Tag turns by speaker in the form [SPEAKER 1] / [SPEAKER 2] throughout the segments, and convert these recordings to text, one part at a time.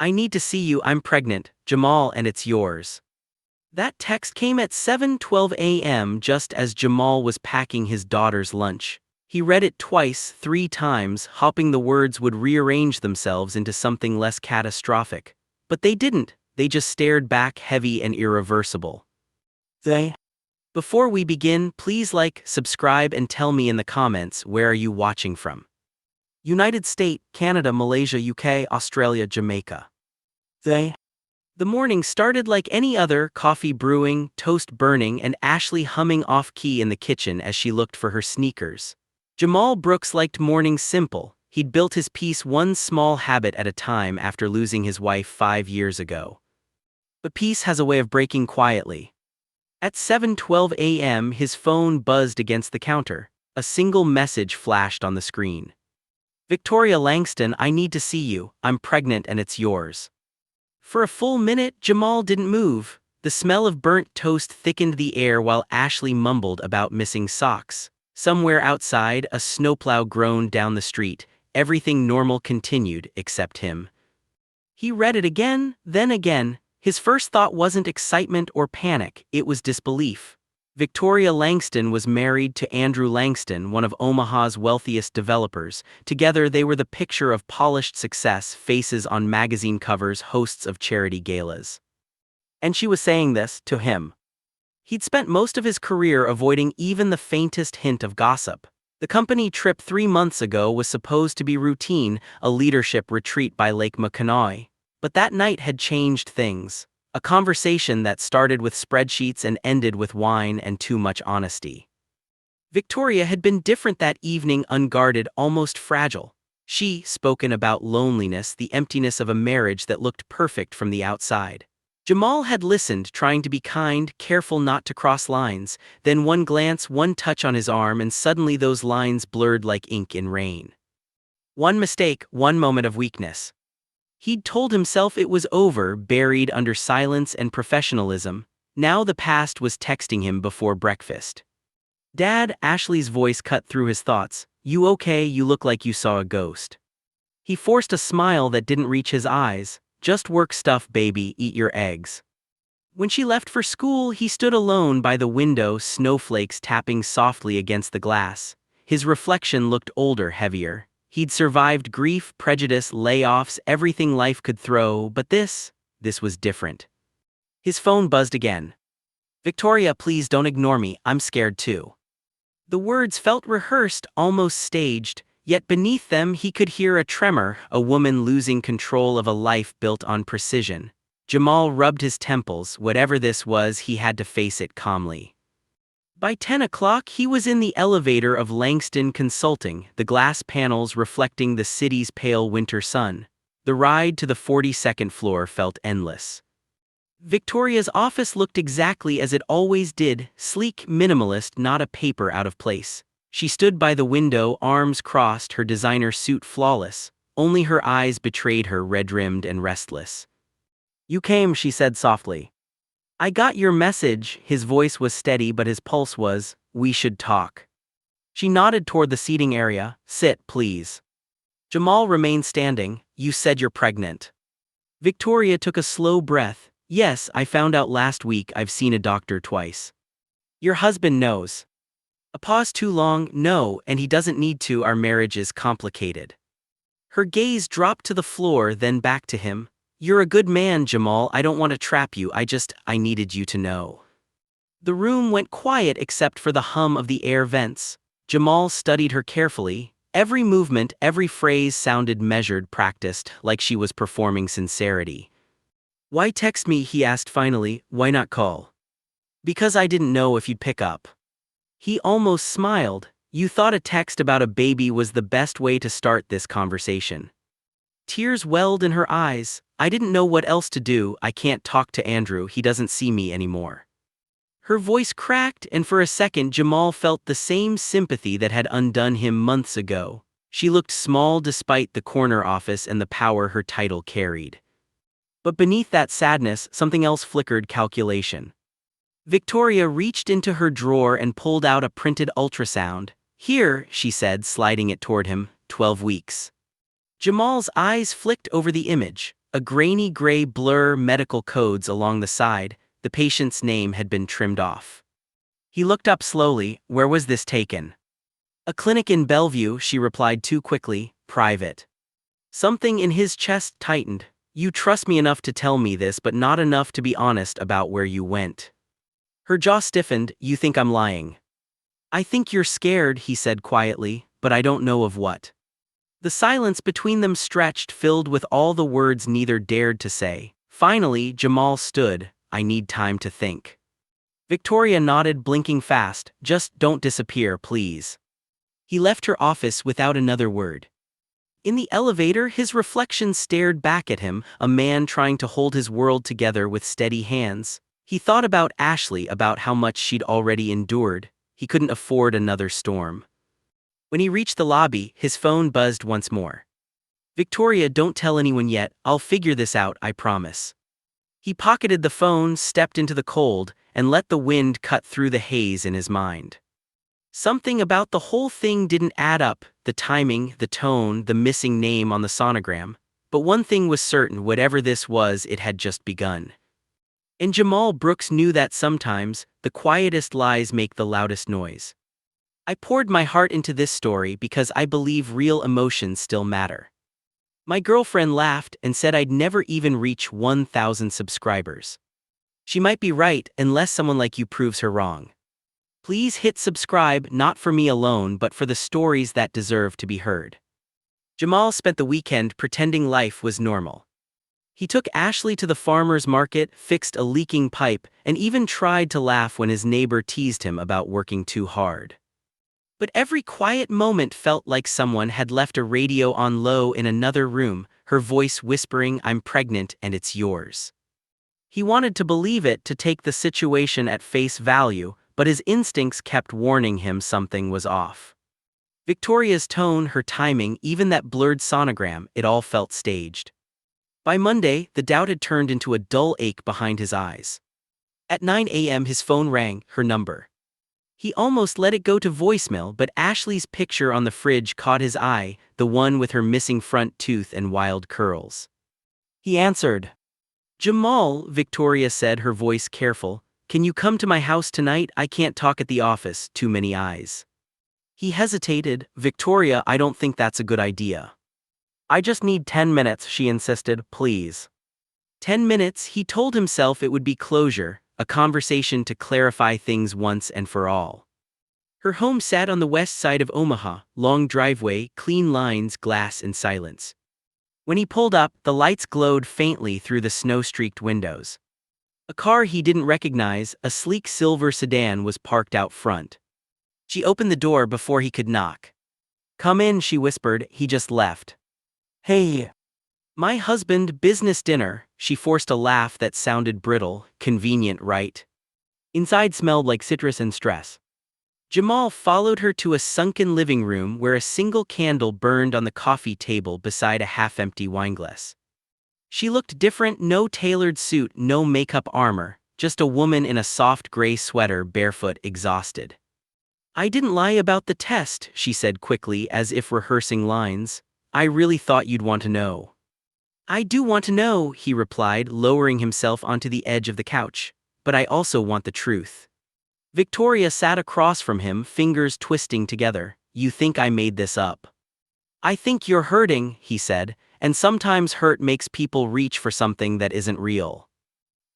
[SPEAKER 1] I need to see you, I'm pregnant, Jamal, and it's yours. That text came at 7:12 a.m. just as Jamal was packing his daughter's lunch. He read it twice, 3 times, hoping the words would rearrange themselves into something less catastrophic. But they didn't, they just stared back heavy and irreversible. Before we begin, please like, subscribe, and tell me in the comments where are you watching from. United States, Canada, Malaysia, UK, Australia, Jamaica. The morning started like any other, coffee brewing, toast burning, and Ashley humming off-key in the kitchen as she looked for her sneakers. Jamal Brooks liked mornings simple. He'd built his peace one small habit at a time after losing his wife 5 years ago. But peace has a way of breaking quietly. At 7:12 a.m. his phone buzzed against the counter. A single message flashed on the screen. Victoria Langston, I need to see you, I'm pregnant and it's yours. For a full minute, Jamal didn't move. The smell of burnt toast thickened the air while Ashley mumbled about missing socks. Somewhere outside, a snowplow groaned down the street. Everything normal continued, except him. He read it again, then again. His first thought wasn't excitement or panic, it was disbelief. Victoria Langston was married to Andrew Langston, one of Omaha's wealthiest developers. Together they were the picture of polished success, faces on magazine covers, hosts of charity galas. And she was saying this to him. He'd spent most of his career avoiding even the faintest hint of gossip. The company trip 3 months ago was supposed to be routine, a leadership retreat by Lake Mackinac. But that night had changed things. A conversation that started with spreadsheets and ended with wine and too much honesty. Victoria had been different that evening, unguarded, almost fragile. She spoken about loneliness, the emptiness of a marriage that looked perfect from the outside. Jamal had listened, trying to be kind, careful not to cross lines, then one glance, one touch on his arm, and suddenly those lines blurred like ink in rain. One mistake, one moment of weakness. He'd told himself it was over, buried under silence and professionalism. Now the past was texting him before breakfast. Dad, Ashley's voice cut through his thoughts. You okay? You look like you saw a ghost. He forced a smile that didn't reach his eyes. Just work stuff, baby, eat your eggs. When she left for school, he stood alone by the window, snowflakes tapping softly against the glass. His reflection looked older, heavier. He'd survived grief, prejudice, layoffs, everything life could throw, but this was different. His phone buzzed again. Victoria, please don't ignore me, I'm scared too. The words felt rehearsed, almost staged, yet beneath them he could hear a tremor, a woman losing control of a life built on precision. Jamal rubbed his temples. Whatever this was, he had to face it calmly. By 10 o'clock, he was in the elevator of Langston Consulting, the glass panels reflecting the city's pale winter sun. The ride to the 42nd floor felt endless. Victoria's office looked exactly as it always did, sleek, minimalist, not a paper out of place. She stood by the window, arms crossed, her designer suit flawless. Only her eyes betrayed her, red-rimmed and restless. You came, she said softly. I got your message. His voice was steady but his pulse was, we should talk. She nodded toward the seating area. Sit, please. Jamal remained standing. You said you're pregnant. Victoria took a slow breath. Yes, I found out last week. I've seen a doctor twice. Your husband knows. A pause too long. No, and he doesn't need to. Our marriage is complicated. Her gaze dropped to the floor, then back to him. You're a good man, Jamal. I don't want to trap you. I needed you to know. The room went quiet except for the hum of the air vents. Jamal studied her carefully. Every movement, every phrase sounded measured, practiced, like she was performing sincerity. Why text me? He asked finally. Why not call? Because I didn't know if you'd pick up. He almost smiled. You thought a text about a baby was the best way to start this conversation. Tears welled in her eyes. I didn't know what else to do. I can't talk to Andrew, he doesn't see me anymore. Her voice cracked, and for a second Jamal felt the same sympathy that had undone him months ago. She looked small despite the corner office and the power her title carried. But beneath that sadness, something else flickered: calculation. Victoria reached into her drawer and pulled out a printed ultrasound. Here, she said, sliding it toward him, 12 weeks. Jamal's eyes flicked over the image. A grainy gray blur, medical codes along the side, the patient's name had been trimmed off. He looked up slowly. Where was this taken? A clinic in Bellevue, she replied too quickly. Private. Something in his chest tightened. You trust me enough to tell me this, but not enough to be honest about where you went. Her jaw stiffened. You think I'm lying? I think you're scared, he said quietly, but I don't know of what. The silence between them stretched, filled with all the words neither dared to say. Finally, Jamal stood. I need time to think. Victoria nodded, blinking fast. Just don't disappear, please. He left her office without another word. In the elevator, his reflection stared back at him, a man trying to hold his world together with steady hands. He thought about Ashley, about how much she'd already endured. He couldn't afford another storm. When he reached the lobby, his phone buzzed once more. Victoria, don't tell anyone yet. I'll figure this out, I promise. He pocketed the phone, stepped into the cold, and let the wind cut through the haze in his mind. Something about the whole thing didn't add up, the timing, the tone, the missing name on the sonogram. But one thing was certain, whatever this was, it had just begun. And Jamal Brooks knew that sometimes, the quietest lies make the loudest noise. I poured my heart into this story because I believe real emotions still matter. My girlfriend laughed and said I'd never even reach 1,000 subscribers. She might be right, unless someone like you proves her wrong. Please hit subscribe, not for me alone but for the stories that deserve to be heard. Jamal spent the weekend pretending life was normal. He took Ashley to the farmer's market, fixed a leaking pipe, and even tried to laugh when his neighbor teased him about working too hard. But every quiet moment felt like someone had left a radio on low in another room, her voice whispering, I'm pregnant and it's yours. He wanted to believe it, to take the situation at face value, but his instincts kept warning him something was off. Victoria's tone, her timing, even that blurred sonogram, it all felt staged. By Monday, the doubt had turned into a dull ache behind his eyes. At 9 a.m. his phone rang, her number. He almost let it go to voicemail, but Ashley's picture on the fridge caught his eye, the one with her missing front tooth and wild curls. He answered. Jamal, Victoria said, her voice careful. Can you come to my house tonight? I can't talk at the office, too many eyes. He hesitated. Victoria, I don't think that's a good idea. I just need 10 minutes, she insisted, please. 10 minutes, he told himself it would be closure, a conversation to clarify things once and for all. Her home sat on the west side of Omaha, long driveway, clean lines, glass and silence. When he pulled up, the lights glowed faintly through the snow-streaked windows. A car he didn't recognize, a sleek silver sedan, was parked out front. She opened the door before he could knock. Come in, she whispered, he just left. Hey. My husband, business dinner, she forced a laugh that sounded brittle, convenient, right? Inside smelled like citrus and stress. Jamal followed her to a sunken living room where a single candle burned on the coffee table beside a half-empty wineglass. She looked different, no tailored suit, no makeup armor, just a woman in a soft gray sweater, barefoot, exhausted. I didn't lie about the test, she said quickly, as if rehearsing lines. I really thought you'd want to know. I do want to know, he replied, lowering himself onto the edge of the couch. But I also want the truth. Victoria sat across from him, fingers twisting together. You think I made this up? I think you're hurting, he said, and sometimes hurt makes people reach for something that isn't real.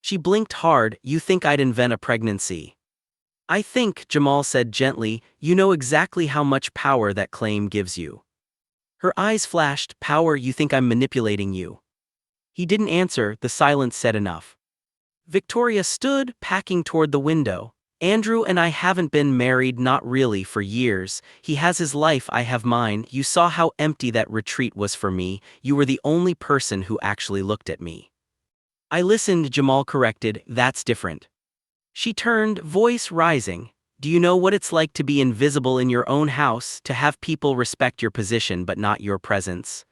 [SPEAKER 1] She blinked hard. You think I'd invent a pregnancy? I think, Jamal said gently, you know exactly how much power that claim gives you. Her eyes flashed. Power? You think I'm manipulating you? He didn't answer, the silence said enough. Victoria stood, packing toward the window. Andrew and I haven't been married, not really, for years. He has his life, I have mine. You saw how empty that retreat was for me. You were the only person who actually looked at me. I listened, Jamal corrected. That's different. She turned, voice rising. Do you know what it's like to be invisible in your own house, to have people respect your position but not your presence?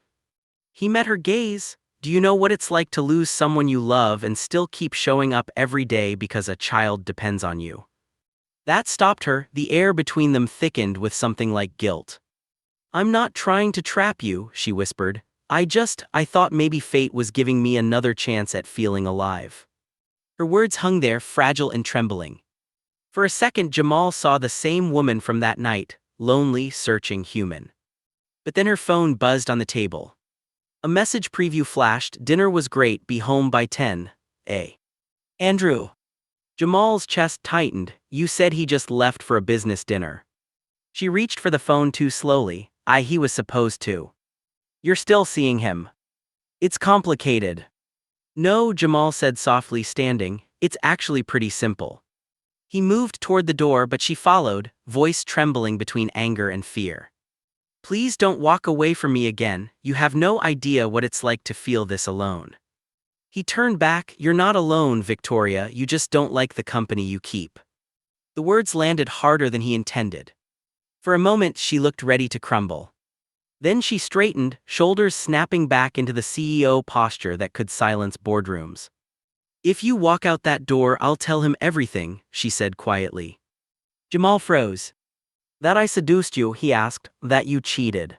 [SPEAKER 1] He met her gaze. Do you know what it's like to lose someone you love and still keep showing up every day because a child depends on you? That stopped her. The air between them thickened with something like guilt. I'm not trying to trap you, she whispered. I thought maybe fate was giving me another chance at feeling alive." Her words hung there, fragile and trembling. For a second, Jamal saw the same woman from that night, lonely, searching, human. But then her phone buzzed on the table. A message preview flashed: "Dinner was great, be home by 10 a. Andrew." Jamal's chest tightened. "You said he just left for a business dinner." She reached for the phone too slowly. He was supposed to." "You're still seeing him." "It's complicated." "No," Jamal said softly, standing. "It's actually pretty simple." He moved toward the door, but she followed, voice trembling between anger and fear. "Please don't walk away from me again. You have no idea what it's like to feel this alone." He turned back. "You're not alone, Victoria, you just don't like the company you keep." The words landed harder than he intended. For a moment she looked ready to crumble. Then she straightened, shoulders snapping back into the CEO posture that could silence boardrooms. "If you walk out that door, I'll tell him everything," she said quietly. Jamal froze. "That I seduced you?" he asked. "That you cheated?"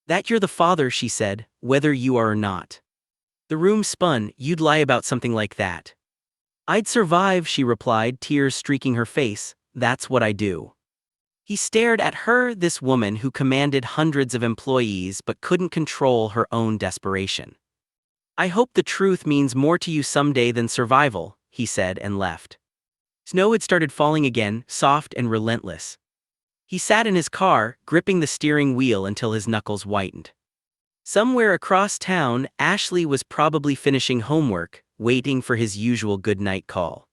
[SPEAKER 1] "That you're the father," she said, "whether you are or not." The room spun. "You'd lie about something like that." "I'd survive," she replied, tears streaking her face. "That's what I do." He stared at her, this woman who commanded hundreds of employees but couldn't control her own desperation. "I hope the truth means more to you someday than survival," he said and left. Snow had started falling again, soft and relentless. He sat in his car, gripping the steering wheel until his knuckles whitened. Somewhere across town, Ashley was probably finishing homework, waiting for his usual goodnight call.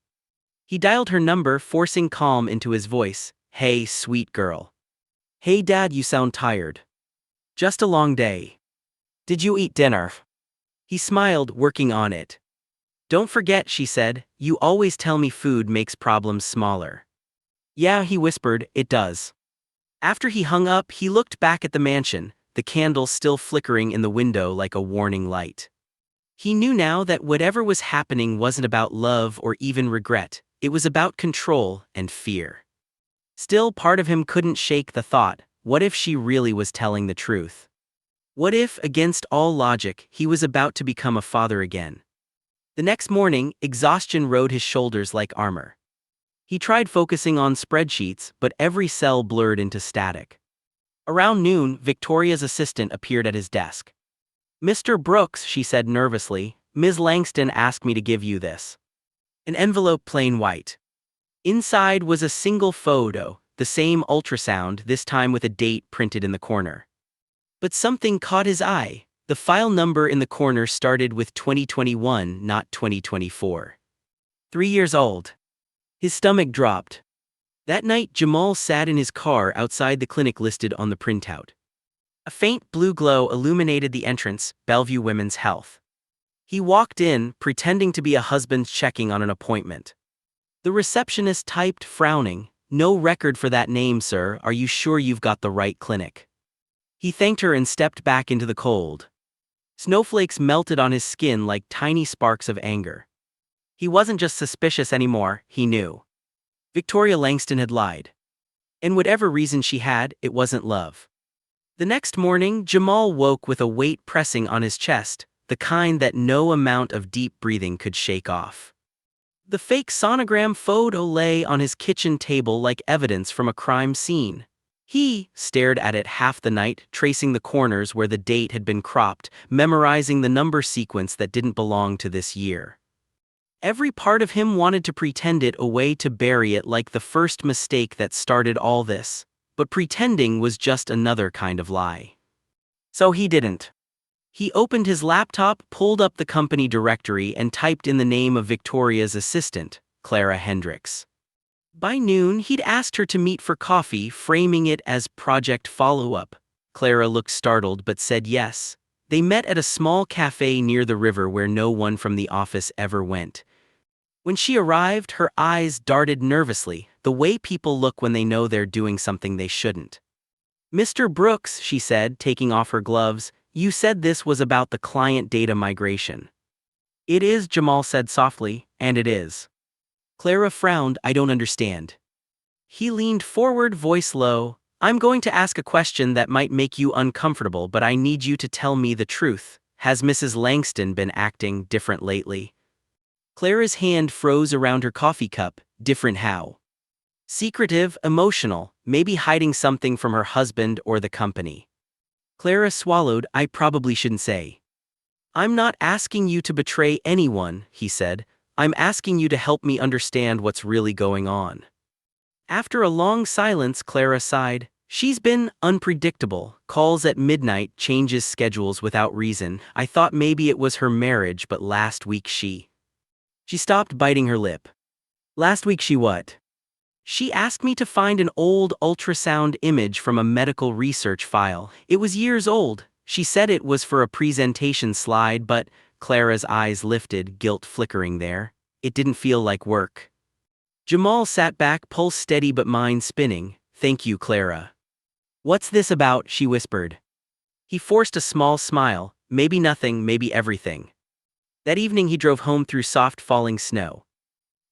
[SPEAKER 1] He dialed her number, forcing calm into his voice. "Hey, sweet girl." "Hey, Dad, you sound tired." "Just a long day." "Did you eat dinner?" He smiled, working on it. "Don't forget," she said, "you always tell me food makes problems smaller." "Yeah," he whispered, "it does." After he hung up, he looked back at the mansion, the candle still flickering in the window like a warning light. He knew now that whatever was happening wasn't about love or even regret, it was about control and fear. Still, part of him couldn't shake the thought, what if she really was telling the truth? What if, against all logic, he was about to become a father again? The next morning, exhaustion rode his shoulders like armor. He tried focusing on spreadsheets, but every cell blurred into static. Around noon, Victoria's assistant appeared at his desk. "Mr. Brooks," she said nervously, "Ms. Langston asked me to give you this." An envelope, plain white. Inside was a single photo, the same ultrasound, this time with a date printed in the corner. But something caught his eye. The file number in the corner started with 2021, not 2024. 3 years old. His stomach dropped. That night, Jamal sat in his car outside the clinic listed on the printout. A faint blue glow illuminated the entrance, Bellevue Women's Health. He walked in, pretending to be a husband checking on an appointment. The receptionist typed, frowning, "No record for that name, sir. Are you sure you've got the right clinic?" He thanked her and stepped back into the cold. Snowflakes melted on his skin like tiny sparks of anger. He wasn't just suspicious anymore, he knew. Victoria Langston had lied. And whatever reason she had, it wasn't love. The next morning, Jamal woke with a weight pressing on his chest, the kind that no amount of deep breathing could shake off. The fake sonogram photo lay on his kitchen table like evidence from a crime scene. He stared at it half the night, tracing the corners where the date had been cropped, memorizing the number sequence that didn't belong to this year. Every part of him wanted to pretend it away, to bury it like the first mistake that started all this, but pretending was just another kind of lie. So he didn't. He opened his laptop, pulled up the company directory, and typed in the name of Victoria's assistant, Clara Hendricks. By noon, he'd asked her to meet for coffee, framing it as Project Follow-Up. Clara looked startled but said yes. They met at a small cafe near the river where no one from the office ever went. When she arrived, her eyes darted nervously, the way people look when they know they're doing something they shouldn't. "Mr. Brooks," she said, taking off her gloves, "you said this was about the client data migration." "It is," Jamal said softly, "and it is." Clara frowned. "I don't understand." He leaned forward, voice low. I'm going to ask a question that might make you uncomfortable, but I need you to tell me the truth. Has Mrs. Langston been acting different lately? Clara's hand froze around her coffee cup. Different how? Secretive, emotional, maybe hiding something from her husband or the company. Clara swallowed. I probably shouldn't say. I'm not asking you to betray anyone, he said. I'm asking you to help me understand what's really going on. After a long silence, Clara sighed. She's been unpredictable, calls at midnight, changes schedules without reason. I thought maybe it was her marriage, but last week she stopped biting her lip. Last week she what? She asked me to find an old ultrasound image from a medical research file. It was years old. She said it was for a presentation slide, but Clara's eyes lifted, guilt flickering there. It didn't feel like work. Jamal sat back, pulse steady but mind spinning. Thank you, Clara. What's this about? She whispered. He forced a small smile. Maybe nothing, maybe everything. That evening he drove home through soft falling snow.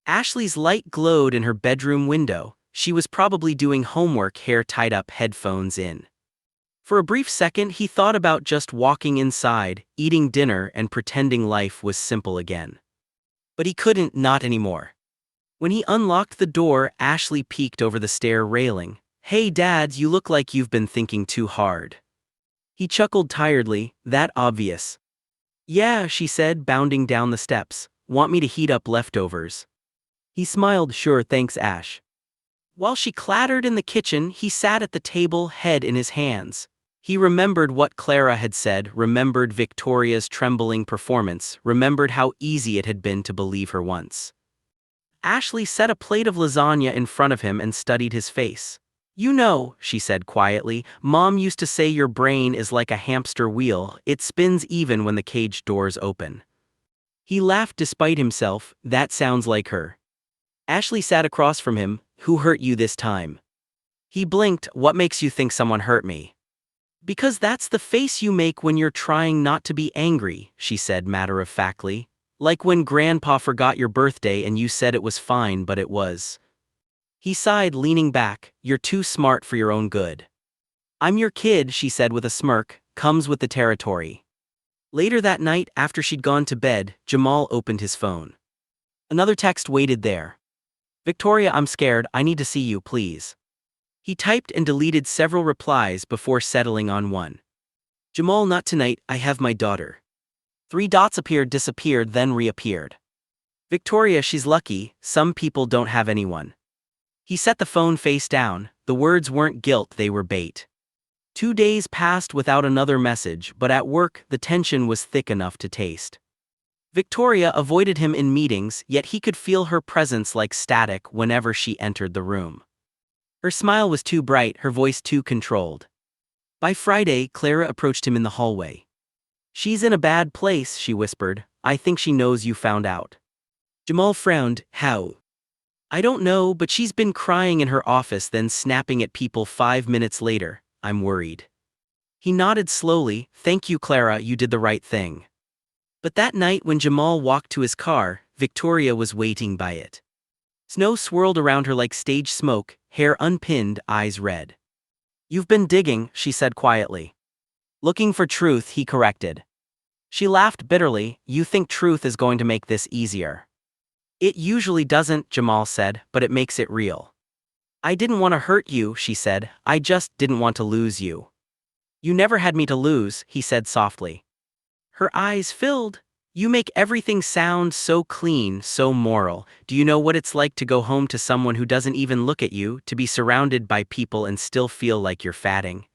[SPEAKER 1] Ashley's light glowed in her bedroom window. She was probably doing homework, hair tied up, headphones in. For a brief second he thought about just walking inside, eating dinner and pretending life was simple again. But he couldn't, not anymore. When he unlocked the door, Ashley peeked over the stair railing. Hey Dad, you look like you've been thinking too hard. He chuckled tiredly. That obvious? Yeah, she said, bounding down the steps. Want me to heat up leftovers? He smiled. Sure, thanks, Ash. While she clattered in the kitchen, he sat at the table, head in his hands. He remembered what Clara had said, remembered Victoria's trembling performance, remembered how easy it had been to believe her once. Ashley set a plate of lasagna in front of him and studied his face. You know, she said quietly, Mom used to say your brain is like a hamster wheel, it spins even when the cage doors open. He laughed despite himself. That sounds like her. Ashley sat across from him. Who hurt you this time? He blinked. What makes you think someone hurt me? Because that's the face you make when you're trying not to be angry, she said matter-of-factly. Like when Grandpa forgot your birthday and you said it was fine but it was. He sighed, leaning back. You're too smart for your own good. I'm your kid, she said with a smirk. Comes with the territory. Later that night, after she'd gone to bed, Jamal opened his phone. Another text waited there. Victoria, I'm scared. I need to see you, please. He typed and deleted several replies before settling on one. Jamal, not tonight. I have my daughter. 3 dots appeared, disappeared, then reappeared. Victoria, she's lucky. Some people don't have anyone. He set the phone face down. The words weren't guilt, they were bait. 2 days passed without another message, but at work, the tension was thick enough to taste. Victoria avoided him in meetings, yet he could feel her presence like static whenever she entered the room. Her smile was too bright, her voice too controlled. By Friday, Clara approached him in the hallway. She's in a bad place, she whispered. I think she knows you found out. Jamal frowned. How? I don't know, but she's been crying in her office, then snapping at people 5 minutes later. I'm worried. He nodded slowly. Thank you, Clara, you did the right thing. But that night when Jamal walked to his car, Victoria was waiting by it. Snow swirled around her like stage smoke, hair unpinned, eyes red. You've been digging, she said quietly. Looking for truth, he corrected. She laughed bitterly. You think truth is going to make this easier? It usually doesn't, Jamal said, but it makes it real. I didn't want to hurt you, she said. I just didn't want to lose you. You never had me to lose, he said softly. Her eyes filled. You make everything sound so clean, so moral. Do you know what it's like to go home to someone who doesn't even look at you, to be surrounded by people and still feel like you're fatting?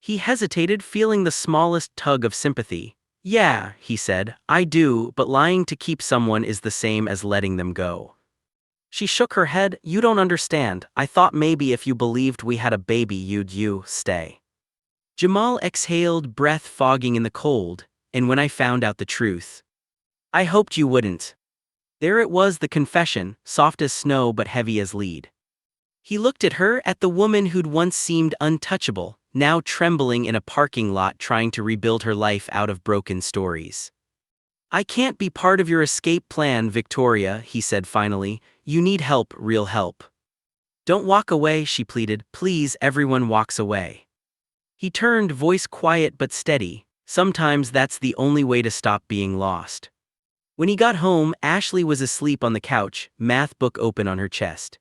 [SPEAKER 1] He hesitated, feeling the smallest tug of sympathy. Yeah, he said, I do, but lying to keep someone is the same as letting them go. She shook her head. You don't understand. I thought maybe if you believed we had a baby you'd stay. Jamal exhaled, breath fogging in the cold. And when I found out the truth, I hoped you wouldn't. There it was, the confession, soft as snow but heavy as lead. He looked at her, at the woman who'd once seemed untouchable, now trembling in a parking lot trying to rebuild her life out of broken stories. I can't be part of your escape plan, Victoria, he said finally. You need help, real help. Don't walk away, she pleaded. Please, everyone walks away. He turned, voice quiet but steady. Sometimes that's the only way to stop being lost. When he got home, Ashley was asleep on the couch, math book open on her chest.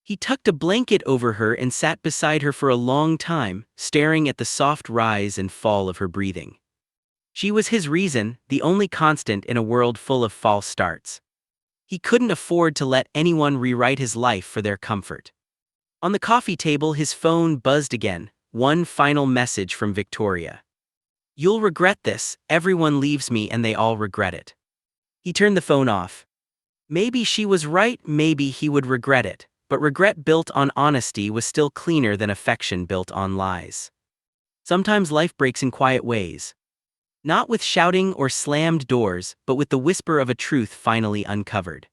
[SPEAKER 1] He tucked a blanket over her and sat beside her for a long time, staring at the soft rise and fall of her breathing. She was his reason, the only constant in a world full of false starts. He couldn't afford to let anyone rewrite his life for their comfort. On the coffee table, his phone buzzed again, one final message from Victoria. You'll regret this, everyone leaves me and they all regret it. He turned the phone off. Maybe she was right, maybe he would regret it, but regret built on honesty was still cleaner than affection built on lies. Sometimes life breaks in quiet ways. Not with shouting or slammed doors, but with the whisper of a truth finally uncovered.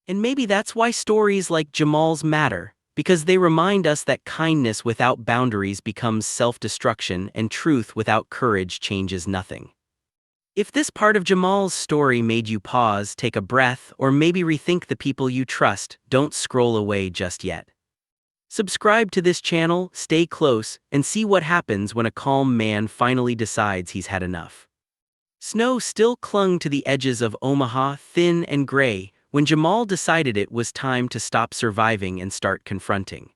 [SPEAKER 1] And maybe that's why stories like Jamal's matter, because they remind us that kindness without boundaries becomes self-destruction and truth without courage changes nothing. If this part of Jamal's story made you pause, take a breath, or maybe rethink the people you trust, don't scroll away just yet. Subscribe to this channel, stay close, and see what happens when a calm man finally decides he's had enough. Snow still clung to the edges of Omaha, thin and gray, when Jamal decided it was time to stop surviving and start confronting.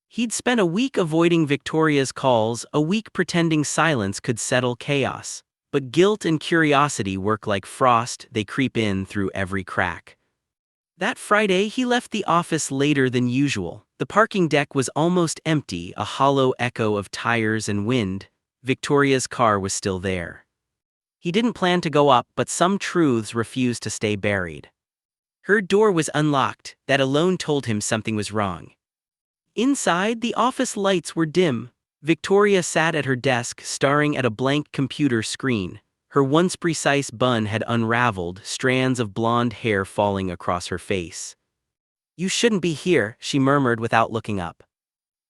[SPEAKER 1] He'd spent a week avoiding Victoria's calls, a week pretending silence could settle chaos. But guilt and curiosity work like frost, they creep in through every crack. That Friday, he left the office later than usual. The parking deck was almost empty, a hollow echo of tires and wind. Victoria's car was still there. He didn't plan to go up, but some truths refused to stay buried. Her door was unlocked, that alone told him something was wrong. Inside, the office lights were dim. Victoria sat at her desk, staring at a blank computer screen. Her once precise bun had unraveled, strands of blonde hair falling across her face. You shouldn't be here, she murmured without looking up.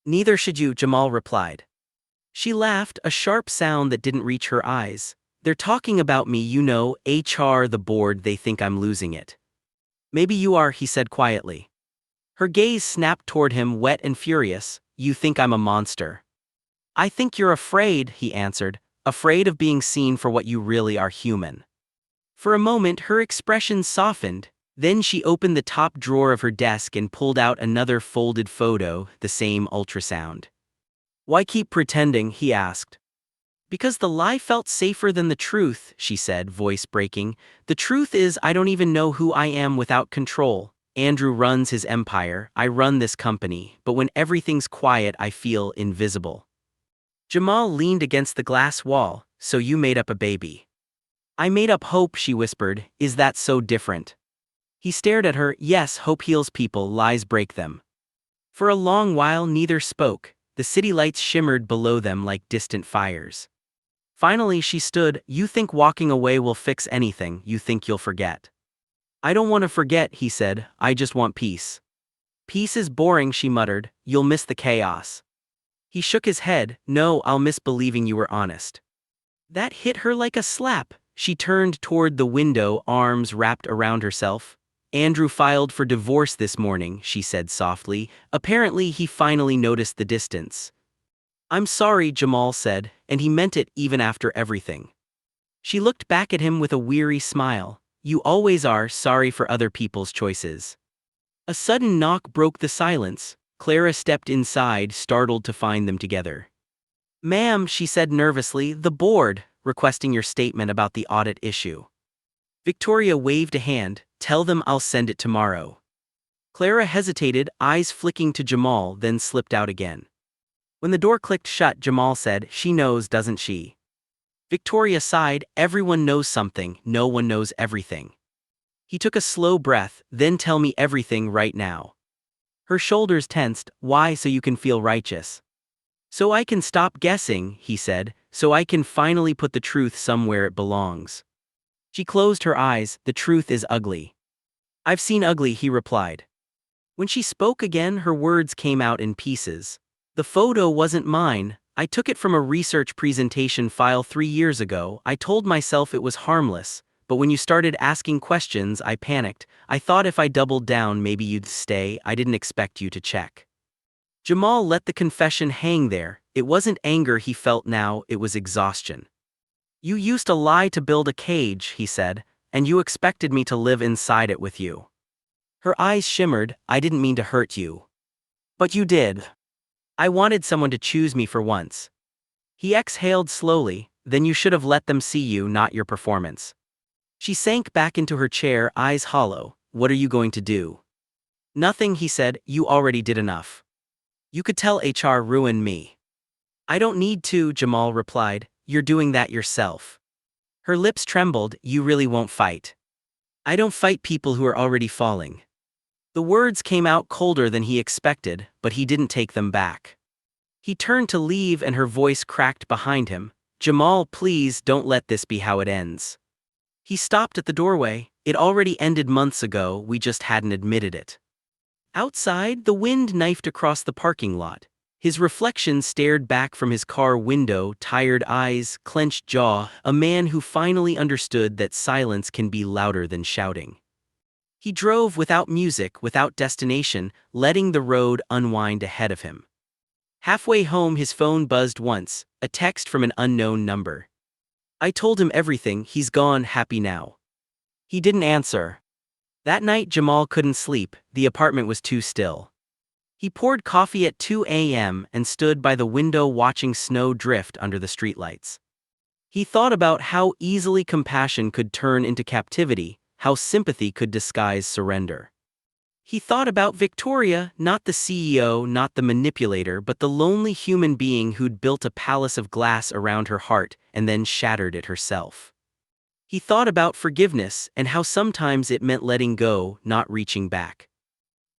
[SPEAKER 1] Neither should you, Jamal replied. She laughed, a sharp sound that didn't reach her eyes. They're talking about me, you know, HR, the board, they think I'm losing it. Maybe you are, he said quietly. Her gaze snapped toward him, wet and furious. You think I'm a monster. I think you're afraid, he answered, afraid of being seen for what you really are, human. For a moment her expression softened, then she opened the top drawer of her desk and pulled out another folded photo, the same ultrasound. Why keep pretending, he asked. Because the lie felt safer than the truth, she said, voice breaking. The truth is I don't even know who I am without control. Andrew runs his empire, I run this company, but when everything's quiet I feel invisible. Jamal leaned against the glass wall. So you made up a baby. I made up hope, she whispered. Is that so different? He stared at her. Yes, hope heals people, lies break them. For a long while neither spoke. The city lights shimmered below them like distant fires. Finally she stood. You think walking away will fix anything, you think you'll forget. I don't want to forget, he said, I just want peace. Peace is boring, she muttered. You'll miss the chaos. He shook his head. No, I'll miss believing you were honest. That hit her like a slap. She turned toward the window, arms wrapped around herself. Andrew filed for divorce this morning, she said softly. Apparently he finally noticed the distance. I'm sorry, Jamal said, and he meant it even after everything. She looked back at him with a weary smile. You always are sorry for other people's choices. A sudden knock broke the silence. Clara stepped inside, startled to find them together. Ma'am, she said nervously, the board, requesting your statement about the audit issue. Victoria waved a hand. Tell them I'll send it tomorrow. Clara hesitated, eyes flicking to Jamal, then slipped out again. When the door clicked shut, Jamal said, She knows, doesn't she? Victoria sighed. Everyone knows something, no one knows everything. He took a slow breath. Then tell me everything right now. Her shoulders tensed. Why? So you can feel righteous. So I can stop guessing, he said, so I can finally put the truth somewhere it belongs. She closed her eyes. The truth is ugly. I've seen ugly, he replied. When she spoke again, her words came out in pieces. The photo wasn't mine. I took it from a research presentation file 3 years ago. I told myself it was harmless, but when you started asking questions, I panicked. I thought if I doubled down, maybe you'd stay. I didn't expect you to check." Jamal let the confession hang there. It wasn't anger he felt now, it was exhaustion. "You used to lie to build a cage," he said, "and you expected me to live inside it with you." Her eyes shimmered. "I didn't mean to hurt you." "But you did. I wanted someone to choose me for once." He exhaled slowly. "Then you should have let them see you, not your performance." She sank back into her chair, eyes hollow. "What are you going to do?" "Nothing," he said. "You already did enough. You could tell HR ruined me." "I don't need to," Jamal replied. "You're doing that yourself." Her lips trembled. "You really won't fight." "I don't fight people who are already falling." The words came out colder than he expected, but he didn't take them back. He turned to leave and her voice cracked behind him. "Jamal, please don't let this be how it ends." He stopped at the doorway. "It already ended months ago, we just hadn't admitted it." Outside, the wind knifed across the parking lot. His reflection stared back from his car window, tired eyes, clenched jaw, a man who finally understood that silence can be louder than shouting. He drove without music, without destination, letting the road unwind ahead of him. Halfway home, his phone buzzed once, a text from an unknown number. "I told him everything, he's gone, happy now." He didn't answer. That night Jamal couldn't sleep, the apartment was too still. He poured coffee at 2 a.m. and stood by the window watching snow drift under the streetlights. He thought about how easily compassion could turn into captivity, how sympathy could disguise surrender. He thought about Victoria, not the CEO, not the manipulator, but the lonely human being who'd built a palace of glass around her heart and then shattered it herself. He thought about forgiveness and how sometimes it meant letting go, not reaching back.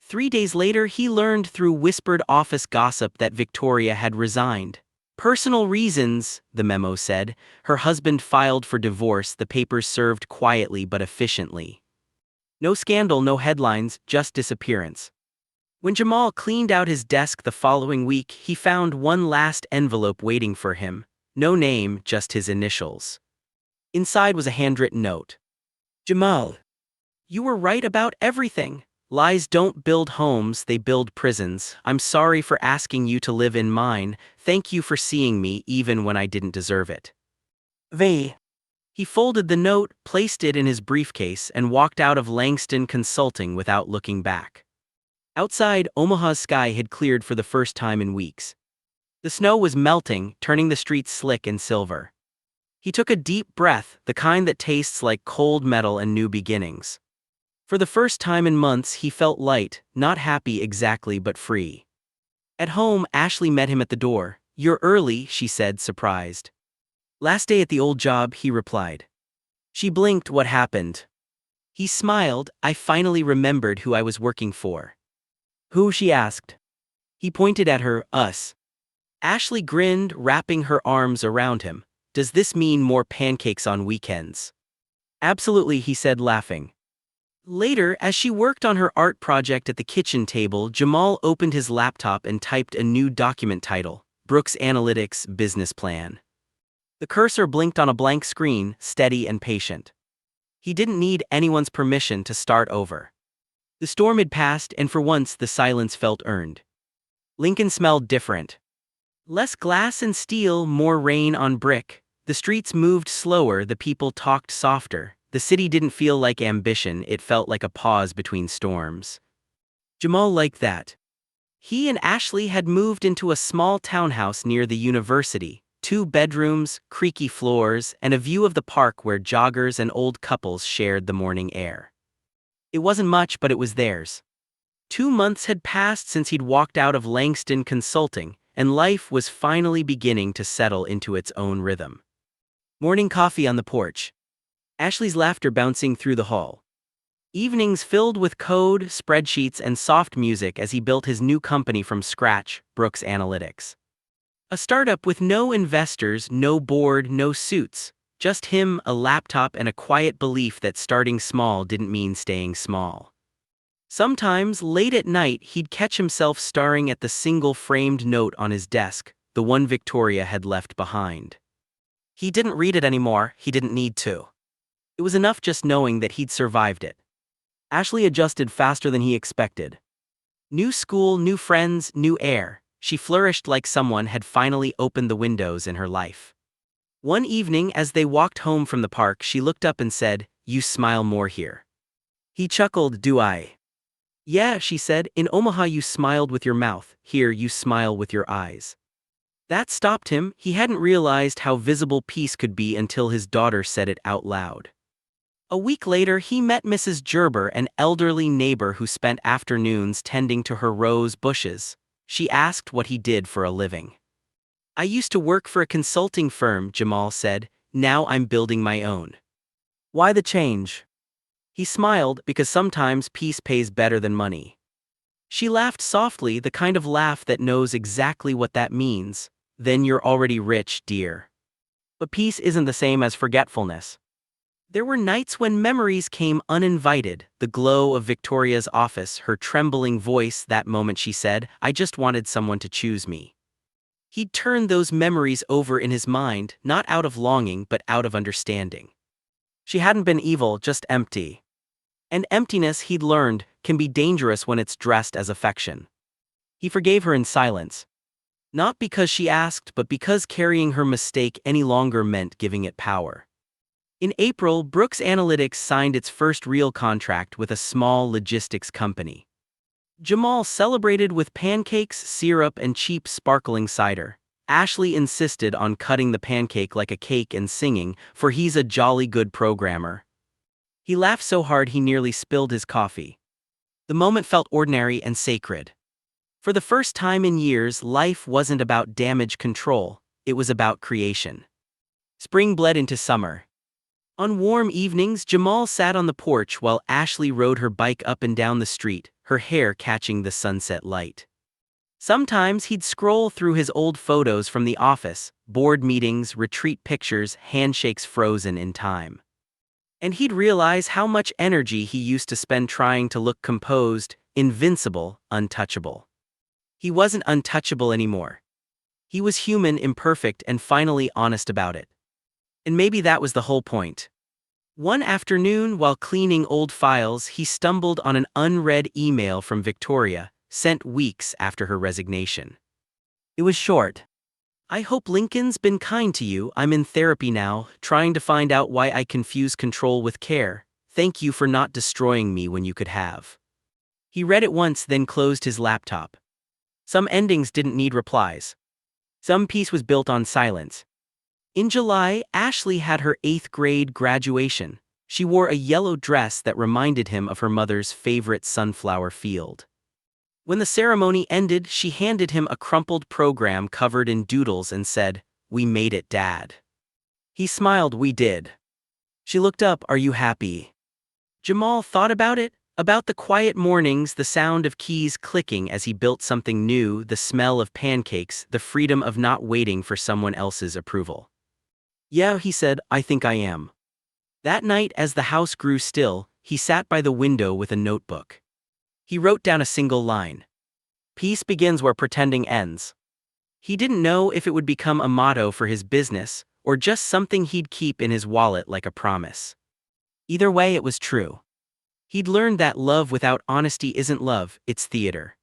[SPEAKER 1] 3 days later, he learned through whispered office gossip that Victoria had resigned. "Personal reasons," the memo said. Her husband filed for divorce, the papers served quietly but efficiently. No scandal, no headlines, just disappearance. When Jamal cleaned out his desk the following week, he found one last envelope waiting for him. No name, just his initials. Inside was a handwritten note. "Jamal, you were right about everything. Lies don't build homes, they build prisons. I'm sorry for asking you to live in mine. Thank you for seeing me even when I didn't deserve it." He folded the note, placed it in his briefcase, and walked out of Langston Consulting without looking back. Outside, Omaha's sky had cleared for the first time in weeks. The snow was melting, turning the streets slick and silver. He took a deep breath, the kind that tastes like cold metal and new beginnings. For the first time in months, he felt light, not happy exactly but free. At home, Ashley met him at the door. "You're early," she said, surprised. "Last day at the old job," he replied. She blinked. "What happened?" He smiled. "I finally remembered who I was working for." "Who?" she asked. He pointed at her. "Us." Ashley grinned, wrapping her arms around him. "Does this mean more pancakes on weekends?" "Absolutely," he said, laughing. Later, as she worked on her art project at the kitchen table, Jamal opened his laptop and typed a new document title, Brooks Analytics Business Plan. The cursor blinked on a blank screen, steady and patient. He didn't need anyone's permission to start over. The storm had passed, and for once the silence felt earned. Lincoln smelled different. Less glass and steel, more rain on brick. The streets moved slower, the people talked softer. The city didn't feel like ambition, it felt like a pause between storms. Jamal liked that. He and Ashley had moved into a small townhouse near the university, 2 bedrooms, creaky floors, and a view of the park where joggers and old couples shared the morning air. It wasn't much, but it was theirs. 2 months had passed since he'd walked out of Langston Consulting, and life was finally beginning to settle into its own rhythm. Morning coffee on the porch. Ashley's laughter bouncing through the hall. Evenings filled with code, spreadsheets, and soft music as he built his new company from scratch, Brooks Analytics. A startup with no investors, no board, no suits. Just him, a laptop, and a quiet belief that starting small didn't mean staying small. Sometimes, late at night, he'd catch himself staring at the single framed note on his desk, the one Victoria had left behind. He didn't read it anymore, he didn't need to. It was enough just knowing that he'd survived it. Ashley adjusted faster than he expected. New school, new friends, new air. She flourished like someone had finally opened the windows in her life. One evening, as they walked home from the park, she looked up and said, "You smile more here." He chuckled, "Do I?" "Yeah," she said, "in Omaha you smiled with your mouth, here you smile with your eyes." That stopped him. He hadn't realized how visible peace could be until his daughter said it out loud. A week later, he met Mrs. Gerber, an elderly neighbor who spent afternoons tending to her rose bushes. She asked what he did for a living. "I used to work for a consulting firm," Jamal said. "Now I'm building my own." "Why the change?" He smiled, "Because sometimes peace pays better than money." She laughed softly, the kind of laugh that knows exactly what that means. "Then you're already rich, dear." But peace isn't the same as forgetfulness. There were nights when memories came uninvited, the glow of Victoria's office, her trembling voice that moment she said, "I just wanted someone to choose me." He'd turn those memories over in his mind, not out of longing but out of understanding. She hadn't been evil, just empty. And emptiness, he'd learned, can be dangerous when it's dressed as affection. He forgave her in silence. Not because she asked, but because carrying her mistake any longer meant giving it power. In April, Brooks Analytics signed its first real contract with a small logistics company. Jamal celebrated with pancakes, syrup, and cheap sparkling cider. Ashley insisted on cutting the pancake like a cake and singing, for he's a jolly good programmer. He laughed so hard he nearly spilled his coffee. The moment felt ordinary and sacred. For the first time in years, life wasn't about damage control, it was about creation. Spring bled into summer. On warm evenings, Jamal sat on the porch while Ashley rode her bike up and down the street, her hair catching the sunset light. Sometimes he'd scroll through his old photos from the office, board meetings, retreat pictures, handshakes frozen in time. And he'd realize how much energy he used to spend trying to look composed, invincible, untouchable. He wasn't untouchable anymore. He was human, imperfect, and finally honest about it. And maybe that was the whole point. One afternoon, while cleaning old files, he stumbled on an unread email from Victoria, sent weeks after her resignation. It was short. "I hope Lincoln's been kind to you. I'm in therapy now, trying to find out why I confuse control with care. Thank you for not destroying me when you could have." He read it once, then closed his laptop. Some endings didn't need replies. Some peace was built on silence. In July, Ashley had her 8th grade graduation. She wore a yellow dress that reminded him of her mother's favorite sunflower field. When the ceremony ended, she handed him a crumpled program covered in doodles and said, "We made it, Dad." He smiled, "We did." She looked up, "Are you happy?" Jamal thought about it, about the quiet mornings, the sound of keys clicking as he built something new, the smell of pancakes, the freedom of not waiting for someone else's approval. "Yeah," he said, "I think I am." That night, as the house grew still, he sat by the window with a notebook. He wrote down a single line. "Peace begins where pretending ends." He didn't know if it would become a motto for his business, or just something he'd keep in his wallet like a promise. Either way, it was true. He'd learned that love without honesty isn't love, it's theater.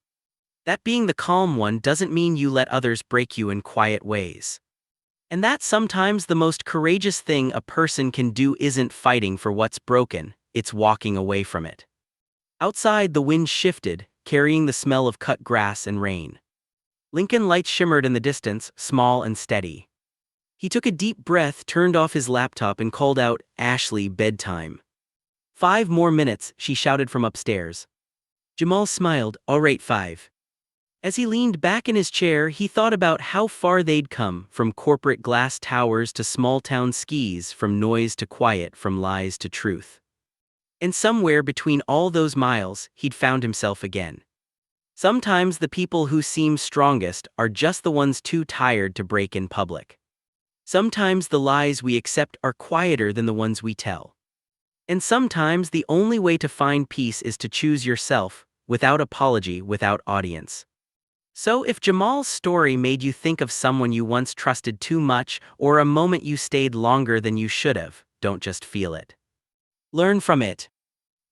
[SPEAKER 1] That being the calm one doesn't mean you let others break you in quiet ways. And that sometimes the most courageous thing a person can do isn't fighting for what's broken, it's walking away from it. Outside, the wind shifted, carrying the smell of cut grass and rain. Lincoln lights shimmered in the distance, small and steady. He took a deep breath, turned off his laptop, and called out, "Ashley, bedtime." "5 more minutes," she shouted from upstairs. Jamal smiled, "All right, 5." As he leaned back in his chair, he thought about how far they'd come, from corporate glass towers to small-town skis, from noise to quiet, from lies to truth. And somewhere between all those miles, he'd found himself again. Sometimes the people who seem strongest are just the ones too tired to break in public. Sometimes the lies we accept are quieter than the ones we tell. And sometimes the only way to find peace is to choose yourself, without apology, without audience. So if Jamal's story made you think of someone you once trusted too much, or a moment you stayed longer than you should have, don't just feel it. Learn from it.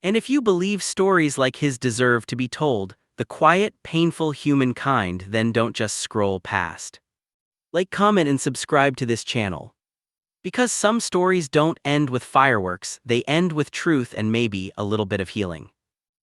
[SPEAKER 1] And if you believe stories like his deserve to be told, the quiet, painful humankind, then don't just scroll past. Like, comment, and subscribe to this channel. Because some stories don't end with fireworks, they end with truth and maybe a little bit of healing.